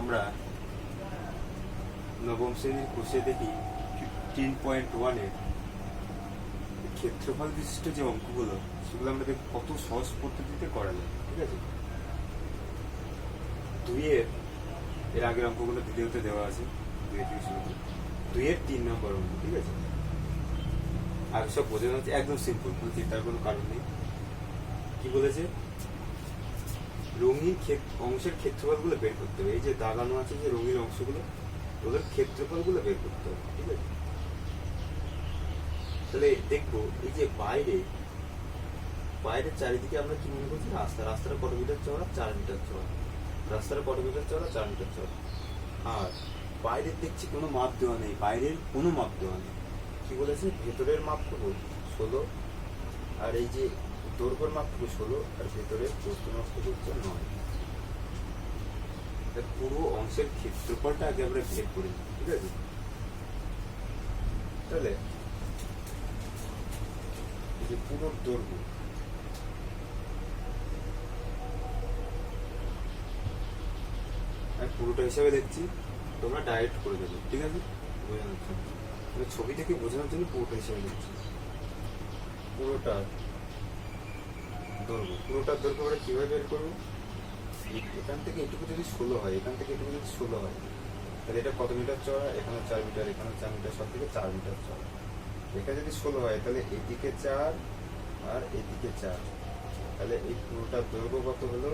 আমরা নবম শ্রেণীর কোষে দেখি 15.1 এর ক্ষেত্রফল বিশিষ্ট যে অঙ্কগুলো সেগুলো আমরা দেখি কত সহজ পদ্ধতিতে করা যায়। ঠিক আছে, এর আগের অঙ্কগুলো ভিডিওতে দেওয়া আছে, 2-এর 3 নম্বর অঙ্ক। ঠিক আছে, আর সব বোঝানো হচ্ছে একদম সিম্পল, কোনো চিন্তার কোনো কারণ নেই। কি বলেছে, রঙিন অংশের ক্ষেত্রফলগুলো বের করতে হবে। এই যে দাগানো আছে যে রঙিন অংশগুলো, ওদের ক্ষেত্রফলগুলো বের করতে হবে। ঠিক আছে, তাহলে দেখবো এই যে বাইরের চারিদিকে আমরা কি মনে করছি, রাস্তাটা কত মিটার চওড়া, 4 মিটার চওড়া। রাস্তাটা কত মিটার চওড়া, 4 মিটার চওড়া। আর বাইরের দেখছি কোনো মাপ দেওয়া নেই, বাইরের কোনো মাপ দেওয়া নেই। কি বলেছে, ভেতরের মাপ করবো 16, আর এই যে দৈর্ঘ্যের মাপ করবো 16, আর ভেতরের প্রস্থ মাপ করবো 9। পুরো অংশের ক্ষেত্রফলটা আগে আমরা বের করি। ঠিক আছে, তাহলে এই যে পুরো দৈর্ঘ্য, পুরোটা হিসাবে দেখছি, তোমরা ডাইরেক্ট করে দেবে। ঠিক আছে, বোঝানোর জন্য ছবি থেকে বোঝানোর জন্য পুরোটা হিসাবে দেখছি। পুরোটার দৈর্ঘ্য আমরা কিভাবে বের করবো, এখান থেকে এটুকু যদি 16 হয়, এখান থেকে এটুকু যদি 16 হয়, তাহলে এটা কত মিটার চওড়া, এখানে 4 মিটার, এখানে 4 মিটার, সব থেকে 4 মিটার চওড়া। এখানে যদি 16 হয়, তাহলে এইদিকে 4 আর এইদিকে 4, তাহলে এই পুরোটার দৈর্ঘ্য কত হলো,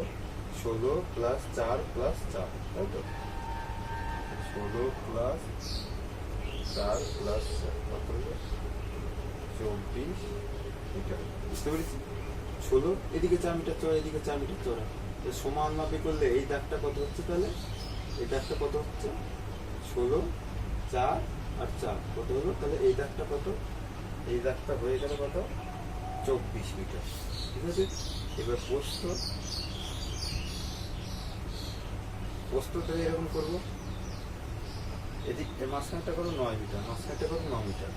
16 + 4 + 4, তাই তো? 16 + 4 + 4 কত হলো, 24 মিটার। বুঝতে পেরেছি? 16, এদিকে 4 মিটার চওড়া, এদিকে 4 মিটার চওড়া, সমান মাপে করলে এই দাগটা কত হচ্ছে, তাহলে এই দাগটা কত হচ্ছে, 16, 4 আর 4 কত হলো, তাহলে এই দাগটা কত, এই দাগটা হয়ে গেল কত, 24 মিটার। ঠিক আছে, এবার প্রস্থ তাহলে এরকম করবো, এদিকে মাঝখানটা করো 9 মিটার, মাঝখানটা করো 9 মিটার,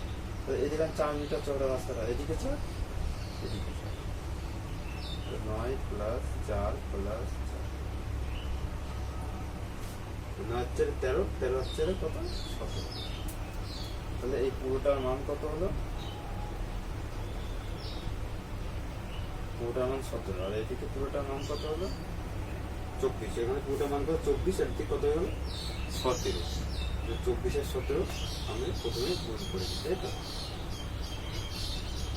তাহলে এদিকে 4 মিটার চওড়া রাস্তাটা, এদিকে 4, এদিকে 4, 9 + 4 + 4, 9 × 4 = 13, 13 × 4 কত, 17। তাহলে এই পুরোটার মান কত হলো, পুরোটার মান 17, আর এদিকে পুরোটার মান কত হলো, 24। এখানে পুরোটার মান কত, 24, আর এদিকে কত হলো, 17। 24 আর 17 আমি প্রথমে গুণ করে দিই, তাই তো?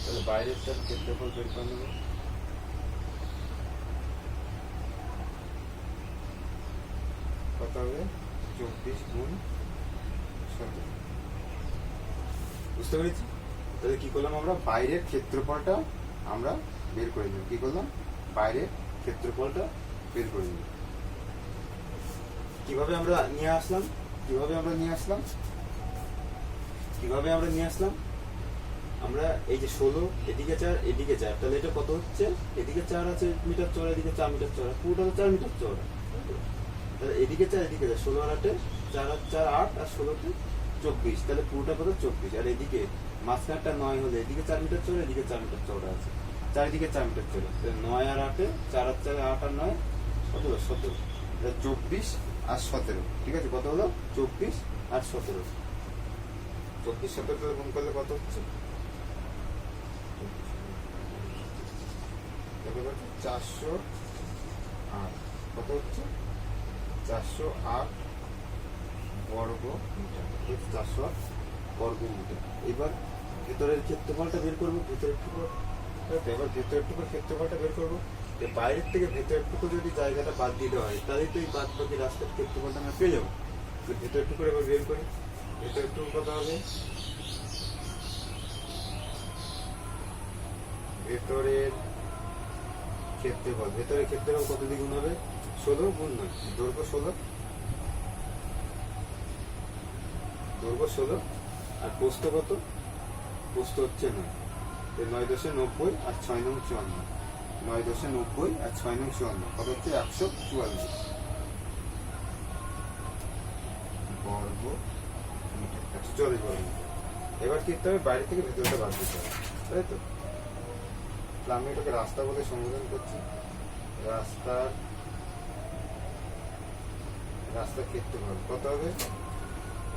তাহলে বাইরের তার ক্ষেত্রফল বের করে নেব। কত হবে, 24 × 17। বুঝতে পেরেছি? তাহলে কি করলাম, আমরা বাইরের ক্ষেত্রফলটা আমরা বের করে নিলাম। কি করলাম, বাইরের ক্ষেত্রফলটা বের করে নিলাম। কিভাবে আমরা নিয়ে আসলাম, আমরা এই যে 16, এদিকে 4, এদিকে 4, তাহলে এটা কত হচ্ছে, এদিকে 4 আছে মিটার চওড়া, এদিকে 4 মিটার চওড়া, পুরোটা 4 মিটার চওড়া। তাহলে এদিকে 4, এদিকে 4, 16 আর 8, 4 আর 4 8, আর 16 24, তাহলে পুরোটা কত, 24। আর এদিকে মাঝখানটা 9 হলে এদিকে 4 মিটার চওড়া, এদিকে 4 মিটার চওড়া আছে, চারিদিকে 4 মিটার চওড়া, 9 আর 8, 4 আর 4 8 আর 9 কত হলো, 17। 24 আর 17, ঠিক আছে, কত হলো, 24 আর 17। 24 17 গুণ করলে কত হচ্ছে, 408, কত হচ্ছে, 408 বর্গ মিটার, 408 বর্গ মিটার। এবার ভেতরের ক্ষেত্রফলটা বের করবো, এবার ভেতরের ক্ষেত্রফলটা বের করবো। বাইরের থেকে ভেতরের টুকু যদি জায়গাটা বাদ দিতে হয়, তাহলে তো এই বাদ বাকি রাস্তার ক্ষেত্রফলটা আমরা পেয়ে যাবো। ভেতরের টুকু এবার বের করি, ভেতরের টুকু কত হবে, ভেতরের ক্ষেত্রফল কত দ্বিগুণ হবে, 16 গুণ 9, দৈর্ঘ্য 16 আর প্রস্থ কত, প্রস্থ হচ্ছে 9, 9 × 90 আর 6 × 54, 9 × 90 আর 6 × 54 কত হচ্ছে, 144 বর্গ মিটার, 144 বর্গ মিটার। এবার কি করতে হবে, বাইরে থেকে ভেতরটা বাদ দিতে হবে, তাই তো? আমি এটাকে রাস্তা বলে সম্বোধন করছি, রাস্তার ক্ষেত্রফল কত হবে?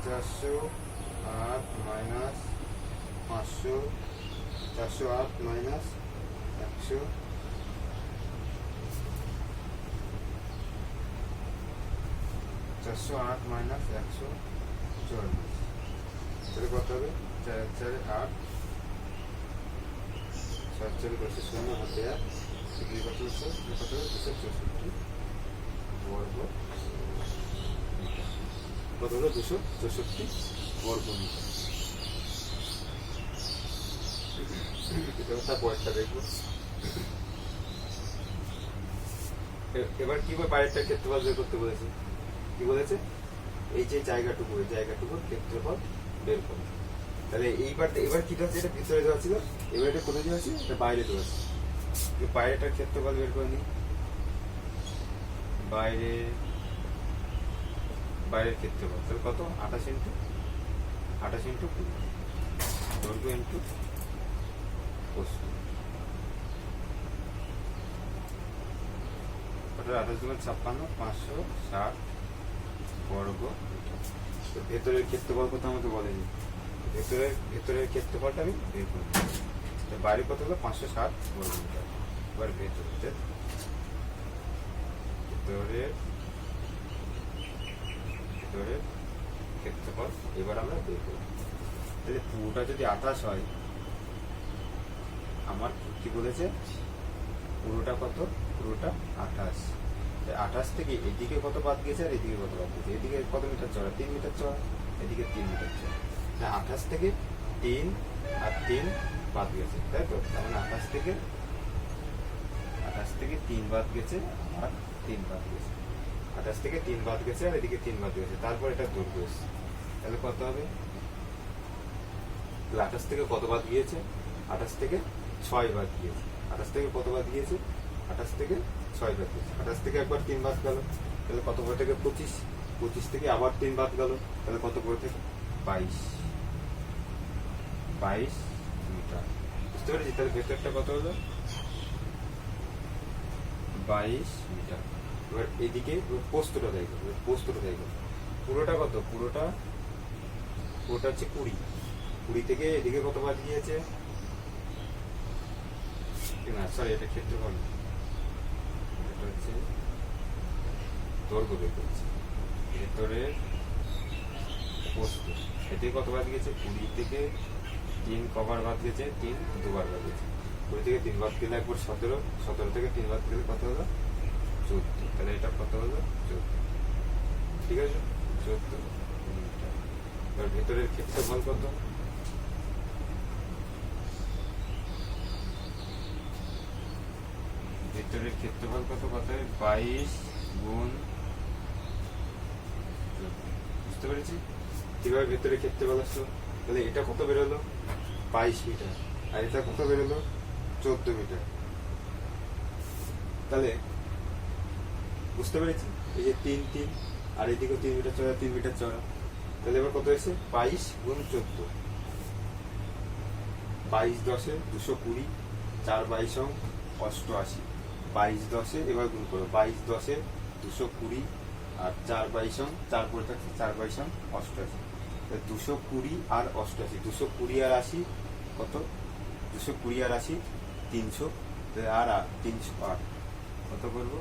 408 মাইনাস 500, 408 মাইনাস 100, 408 মাইনাস 144, তাহলে কত হবে? 4 4 8, 7 4 10 শূন্য হাতে 1, ডিগ্রি কত হচ্ছে? কত হবে? 264 বর্গ মিটার। কত হলো? 264 বর্গ মিটার। তার পরেরটা দেখবো। এবার কি বাইরেটার ক্ষেত্রফল বের করতে বলেছে? কি বলেছে? এই যে জায়গাটুকু, এই জায়গাটুকুর ক্ষেত্রফল বের করো। তাহলে এবার কি হচ্ছে? এটা ভিতরে দেওয়া ছিল, এবার এটা কোথায় দেওয়া আছে? এটা বাইরে দেওয়া আছে। বাইরেটার ক্ষেত্রফল বের করে নি। বাইরের ক্ষেত্রফল তাহলে কত? 28 ইন্টু 20, দৈর্ঘ্য ইন্টু প্রস্থ। 28 × 56, 560 বর্গ মিটার। ভেতরের ক্ষেত্রফল কত আমাকে বলেনি, ভেতরের ক্ষেত্রফলটা আমি বের করব। বাইরে কত হলো? 560 বর্গ মিটার। এবার ভেতরের ক্ষেত্রফল এবার আমরা বের করব। তাহলে পুরোটা যদি 28 হয়, আমার কি বলেছে? পুরোটা কত? পুরোটা 28। 28 থেকে এদিকে কত বাদ গেছে আর এদিকে কত বাদ গেছে? এদিকে কত মিটার চড়া? 3 মিটার চড়া, এদিকে 3 মিটার চড়া। 28 থেকে 3 আর 3 বাদ গেছে, তাই তো? তার মানে 28 থেকে 3 বাদ গেছে আর 3 বাদ গেছে। 28 থেকে 3 বাদ গেছে আর এদিকে 3 বাদ গেছে। তারপর এটা দৈর্ঘ্য এসছে। তাহলে কত হবে? 28 থেকে কত বাদ গিয়েছে? 28 থেকে 6 বাদ গিয়েছে। 28 থেকে কত বাদ গিয়েছে? 28 থেকে 6 বাদ গেছে। 28 থেকে একবার 3 বাদ গেল, তাহলে কত করে থেকে? 25। 25 থেকে আবার 3 বাদ গেল, তাহলে কত করে থেকে? 22 মিটার। বুঝতে পেরেছি? তাহলে ভেতরটা কত হলো? 22 মিটার। এবার এদিকে প্রস্থটা দেখো, পুরোটা কত? পুরোটা হচ্ছে 20। 20 থেকে এদিকে কত বাদ গিয়েছে? না সরি, এটা ক্ষেত্রফল, এটা হচ্ছে দৈর্ঘ্য বের করছে। ভেতরের প্রস্থ এদিকে কত বাদ গেছে? 20 থেকে 3 কবার বাদ গেছে? 3 দুবার বাদ গেছে। 20 থেকে 3 বাদ গেলে একবার 17, 17 থেকে 3 বাদ গেলে কত হলো? 14। তাহলে এটা কত হলো? 14। ঠিক আছে, 14 মিটার। এবার ভেতরের ক্ষেত্রফল কত? ভেতরের ক্ষেত্রফল কত? 22 গুণ 14। বুঝতে পেরেছি? কিভাবে ভেতরের ক্ষেত্রফল আসলো? তাহলে এটা কত বেরোলো? 22 মিটার। আর এটা কত বেরোলো? 14 মিটার। তাহলে বুঝতে পেরেছি? এই যে 3 আর এদিকে 3 মিটার চড়া, 3 মিটার চড়া। তাহলে এবার কত হয়েছে? 22 গুণ 14। 22 10 220, 4 22 88। 22 10 এবার গুণ করো। 22 10 220 আর 4 22 4 পরে থাকছে, 4 22 88। 220 আর 88, 220 আর 80 কত? 220 আর 80 300, আর 308 কত করবো?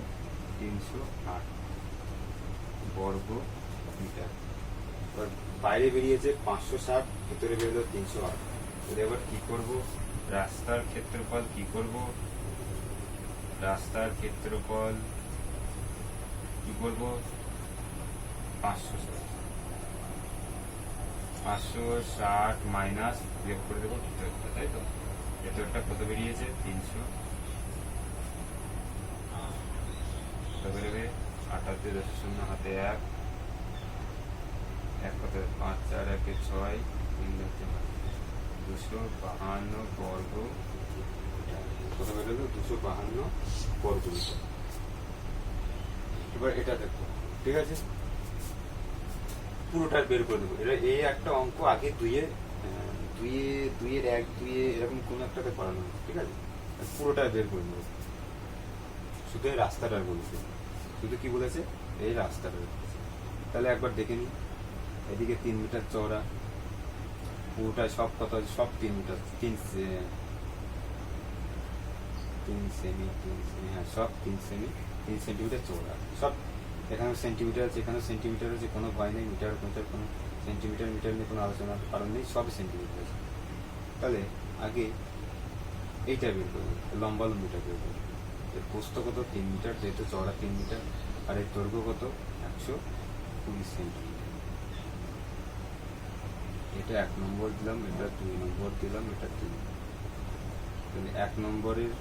308 বর্গ মিটার। এবার বাইরে বেরিয়েছে 560, ভেতরে বেরোলো 308। তাহলে এবার কি করব? রাস্তার ক্ষেত্রফল কি করব? রাস্তার ক্ষেত্রফল কি করব? 560 মাইনাস বিয়োগ করে দেবো ভিতরটা, তাই তো? ভেতরটা কত বেরিয়েছে? 300। কত বেরোবে? 78 0 হাতে 1, 1 কত? 5 4 1 6, 3 252 বর্গ। কত বেরোলো? 252 বর্গ মিটার। এবার এটা দেখো, ঠিক আছে? পুরোটা বের করে দেবো। এটা এই একটা অঙ্ক আগে দুইয়ের 1 2 এরকম কোন একটাতে করানো, ঠিক আছে? পুরোটা বের করে নেবো। শুধু এই রাস্তাটা বলেছে, শুধু কি বলেছে? এই রাস্তাটা বলেছে। তাহলে একবার দেখে নিই। এদিকে 3 মিটার চওড়া, পুরোটা সব কত আছে, সব 3 মিটার, 3 সেমি, হ্যাঁ সব 3 সেমি, 3 সেন্টিমিটার চওড়া সব। এখানে সেন্টিমিটার আছে, এখানে সেন্টিমিটার আছে, কোনো ভয় নেই, মিটার মিটার কোনো সেন্টিমিটার মিটার নিয়ে কোনো আলোচনার কারণ নেই, সব সেন্টিমিটার আছে। তাহলে আগে এইটা বের করবো, লম্বা লম্বিটা বের করবো। এর প্রস্থ কত, 3 মিটার, যেহেতু চওড়া 3 মিটার, আর এর দৈর্ঘ্য কত, 120 সেন্টিমিটার। এটা 1 নম্বর দিলাম, এটা 2 নম্বর দিলাম, এটা 3। তাহলে 1 নম্বরের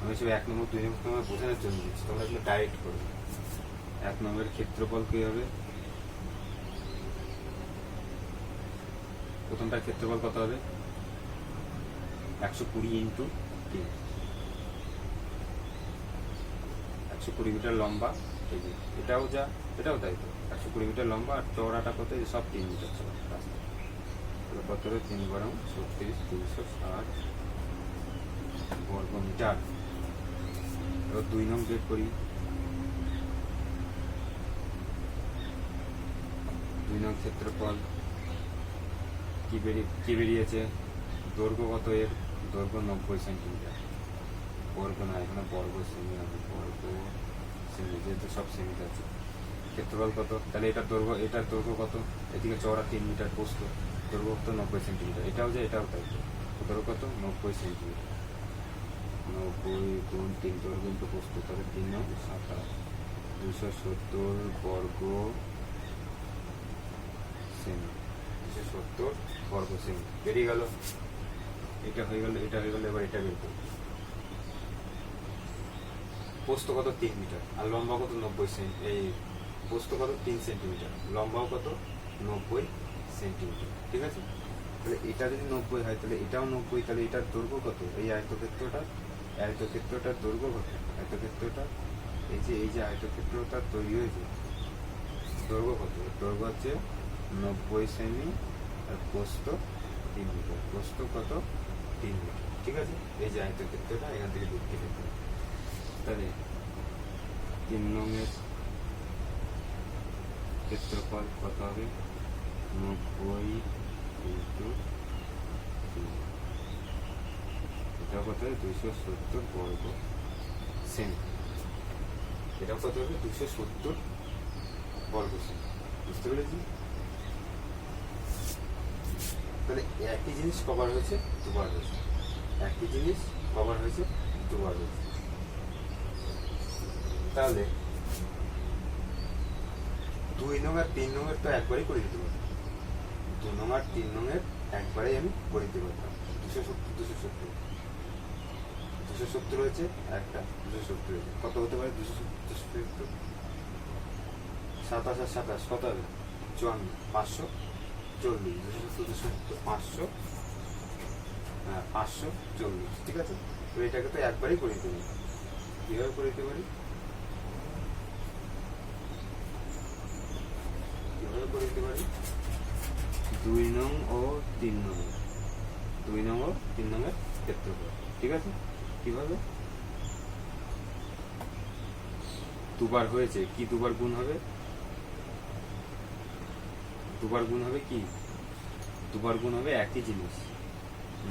আমি সব 1 নম্বর 2 নম্বর তোমার বোঝানোর জন্য দিচ্ছি, তোমরা এগুলো ডাইরেক্ট করবে। 1 নম্বরের ক্ষেত্রফল কি হবে, প্রথমটার ক্ষেত্রফল কত হবে, 120 ইন্টু 3, 120 মিটার লম্বা। এই যে এটাও যা, এটাও তাই তো, 120 মিটার লম্বা, আর চওড়াটা কত, সব 3 মিটার চওড়া রাস্তা। তাহলে কত হবে, 3 বারং 36, 360 বর্গ মিটার। এবার 2 নং বের করি। 2 নং ক্ষেত্রফল কি বেরিয়েছে, দৈর্ঘ্য কত, এর দৈর্ঘ্য 90 সেন্টিমিটার, বর্গ না, এখানে বর্গ সেমি হবে, বর্গ সেমি, যেহেতু সব সেমিতে আছে। ক্ষেত্রফল কত, তাহলে এটার দৈর্ঘ্য কত, এদিকে চওড়া 3 মিটার, প্রস্থ দৈর্ঘ্য কত, 90 সেন্টিমিটার। এটাও যে, এটাও তাই, দৈর্ঘ্য কত, 90 সেন্টিমিটার। 90 গুণ 3 দৈর্ঘ্য ইন্টু প্রস্থ, তাহলে 3 নং 27, 270 বর্গ সেমি, 270 বর্গ সেমি বেরিয়ে গেল। এটা হয়ে গেল, এটা হয়ে গেল। এবার এটা বের করব। প্রস্থ কত, 3 মিটার, আর লম্বা কত, 90 সেমি। এই প্রস্থ কত, 3 সেন্টিমিটার, লম্বাও কত, 90 সেন্টিমিটার। ঠিক আছে, তাহলে এটা যদি 90 হয়, তাহলে এটাও 90, তাহলে এটার দৈর্ঘ্য কত, এই আয়তক্ষেত্রটার দৈর্ঘ্য কত, আয়তক্ষেত্রটা এই যে আয়তক্ষেত্রটার তৈরি হয়েছে, দৈর্ঘ্য কত, দৈর্ঘ্য হচ্ছে 90 সেমি, আর প্রস্থ 3 মিটার, প্রস্থ কত, 3 মিটার। ঠিক আছে, এই যে আয়তক্ষেত্রটা এখান থেকে দেখতে পেতে। তাহলে 3 নংয়ের ক্ষেত্রফল কত হবে, 90 ইন্টু 3, এটা কত হবে, 270 বর্গ সেমি। এটা কত হবে, 270 বর্গ সেমি। বুঝতে পেরেছি? তাহলে একই জিনিস কভার হয়েছে দুবার হয়েছে, একই জিনিস কভার হয়েছে দুবার হয়েছে। তাহলে 2 নং আর 3 নং এর তো একবারই করে দিতে পারতাম, 2 নং আর 3 নং এর একবারেই আমি করে দিতে পারতাম। 270 হয়েছে একটা, 270 হয়েছে, কত হতে পারে, 270 27 আর 27 কত হবে, 54, 540, 270 500, হ্যাঁ 540। ঠিক আছে, তো এটাকে তো একবারই করে দিতে পারি। কিভাবে করে দিতে পারি, কিভাবে করে দিতে পারি, 2 নং ও 3 নং, 2 নং ও 3 নং এর ক্ষেত্রফল। ঠিক আছে, কিভাবে, দুবার হয়েছে, কি দুবার গুণ হবে, দুবার গুণ হবে কি, দুবার গুণ হবে একই জিনিস,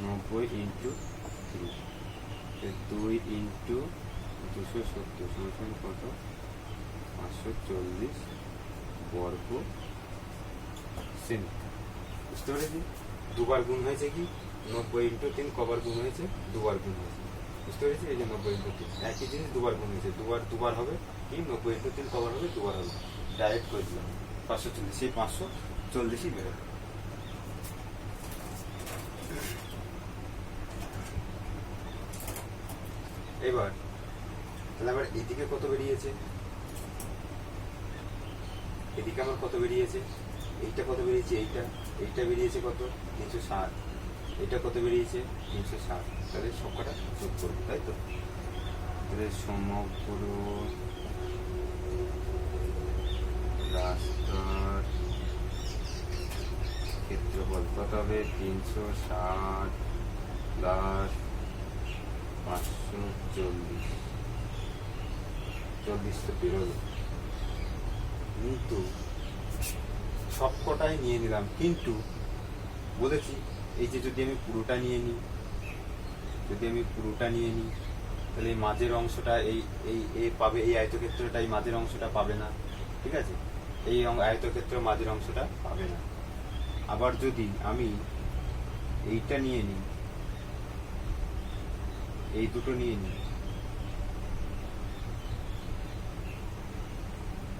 90 ইন্টু 3, 2 ইন্টু 270 সমান কত, 540 বর্গ সেমি। বুঝতে পেরেছি, দুবার গুণ হয়েছে কি, 90 ইন্টু 3 কবার গুণ হয়েছে, দুবার গুণ হয়েছে। বুঝতে পেরেছি, এই যে 90 ইন্টু 3 একই জিনিস দুবার গুণ হয়েছে, দুবার হবে কি, 90 ইন্টু 3 কবার হবে, দুবার হবে। ডাইরেক্ট করে দিলাম 540, সেই 540ই বেরোবে। এবার তাহলে আবার এদিকে কত বেরিয়েছে, এদিকে আমার কত বেরিয়েছে, এইটা কত বেরিয়েছে, এইটা বেরিয়েছে কত, 360, এটা কত বেরিয়েছে, 360। তাহলে সবকটা যোগ করবো, তাই তো। তাহলে সমগ্র রাস্তার ক্ষেত্রফল কত হবে, 360 প্লাস 540, 40 তো বেরোলো, কিন্তু সবকটাই নিয়ে নিলাম, কিন্তু বলেছি এই যে যদি আমি পুরোটা নিয়ে নিই, তাহলে এই মাঝের অংশটা এই এই এ পাবে, এই আয়তক্ষেত্রটা এই মাঝের অংশটা পাবে না, ঠিক আছে? এই আয়তক্ষেত্র মাঝের অংশটা পাবে না। আবার যদি আমি এইটা নিয়ে নিই, এই দুটো নিয়ে নিই,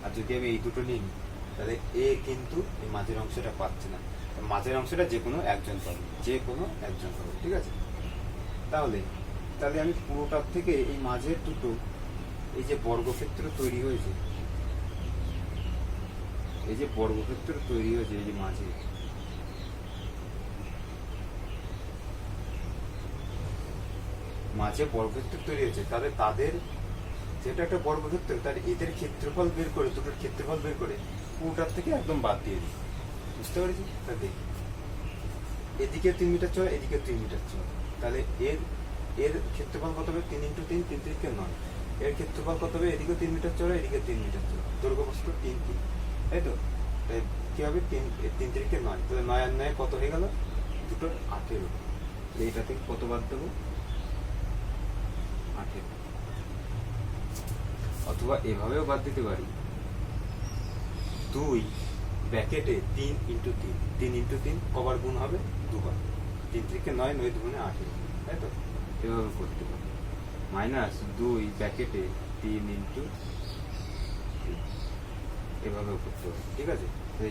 আর যদি আমি এই দুটো নিয়ে নিই, তাহলে এ কিন্তু এই মাঝের অংশটা পাচ্ছে না। মাঝের অংশটা যে কোনো একজন পাবে, ঠিক আছে? তাহলে আমি পুরোটার থেকে এই মাঝের দুটো, এই যে বর্গক্ষেত্র তৈরি হয়েছে, এই যে মাঝে, বর্গক্ষেত্র তৈরি হয়েছে, তাহলে তাদের যেটা একটা বর্গক্ষেত্র, তার এদের ক্ষেত্রফল বের করে, দুটোর ক্ষেত্রফল বের করে পুরোটার থেকে একদম বাদ দিয়ে দিই। বুঝতে পেরেছি? তা দেখি, এদিকে 3 মিটার চড়া, এদিকে 3 মিটার চড়া, তাহলে এর ক্ষেত্রফল কত হবে? 3 × 3, 3 × 9। এর ক্ষেত্রফল কত হবে? এদিকে 3 মিটার চড়া, এদিকে 3 মিটার চড়া, দৈর্ঘ্য প্রস্থ 3 3, তাই তো? কি হবে? 3 3 × 9, তাহলে 9 আর 9 কত হয়ে গেল? দুটোর 18। এইটা থেকে কত বাদ দেবো? 18। অথবা এভাবেও বাদ দিতে পারি, 2 ব্র্যাকেটে 3 × 3, 3 × 3 কবার গুণ হবে? দুবার। 3 থেকে 9, 9 দুগুণে 18, তাই তো? এভাবে করতে পারি। -2 ব্র্যাকেটে 3 × 3, এভাবেও করতে পারি, ঠিক আছে?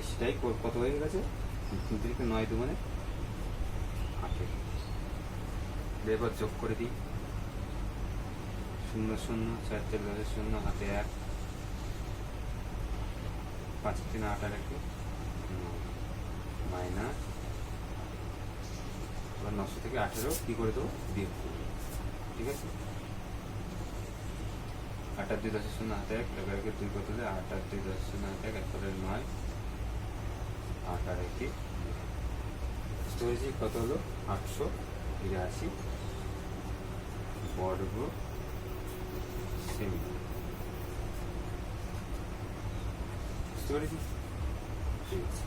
সেটাই কত হয়ে গেছে? 3 থেকে 9 দুগুণে 18। এবার যোগ করে দিই, 0 0 4 4 0, হাতে 1, 5 3 8 আর 1 মাইনাস, এবার 900 থেকে 18 কি করে দেবো? বিয়োগ করবো, ঠিক আছে? 8 আর 2 10 0, হাতে 1, 11 কে 2 কত হলে 8 আর 2 10 0, হাতে 1, 1 করে 9, 8 আর 1 বুঝতে পেরেছি কত হলো? 882 বর্গ সেমি। বুঝতে পেরেছি? ঠিক আছে।